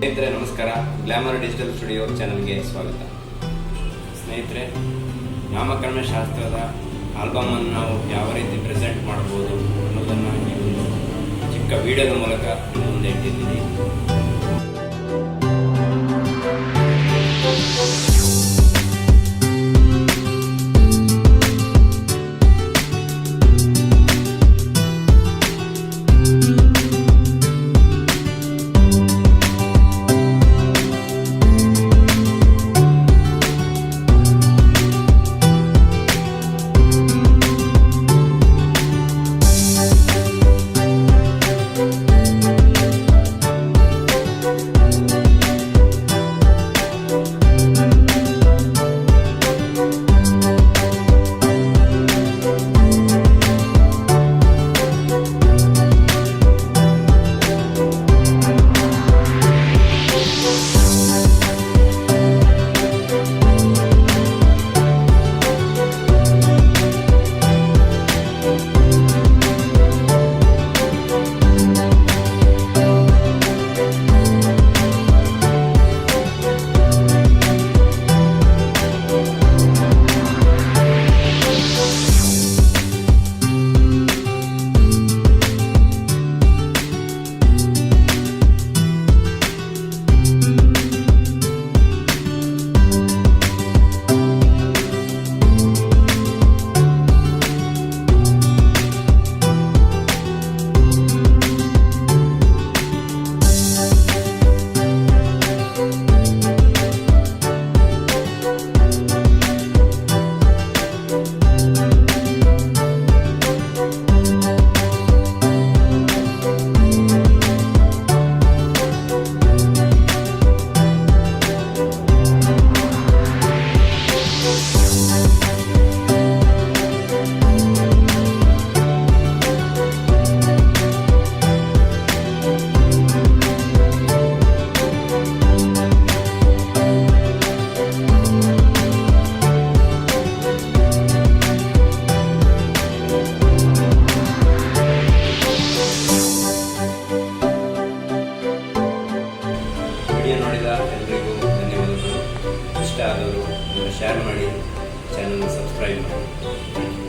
ಸ್ನೇಹಿತರೆ ನಮಸ್ಕಾರ. Glamour digital studio ಚಾನಲ್ಗೆ ಸ್ವಾಗತ. ಸ್ನೇಹಿತರೆ, ನಾಮಕರಣ ಶಾಸ್ತ್ರದ ಆಲ್ಬಮನ್ನು ನಾವು ಯಾವ ರೀತಿ ಪ್ರೆಸೆಂಟ್ ಮಾಡ್ಬೋದು ಅನ್ನೋದನ್ನು ಈ ಒಂದು ಚಿಕ್ಕ ವಿಡಿಯೋದ ಮೂಲಕ ನಿಮ್ಮ ಮುಂದೆ ಇಟ್ಟಿದ್ದೀನಿ. ವಿಡಿಯೋ ನೋಡಿದ ಎಲ್ಲರಿಗೂ ಧನ್ಯವಾದಗಳು. ಇಷ್ಟ ಆದವರು ಶೇರ್ ಮಾಡಿ, ಚಾನಲ್ ಸಬ್ಸ್ಕ್ರೈಬ್ ಮಾಡಿ.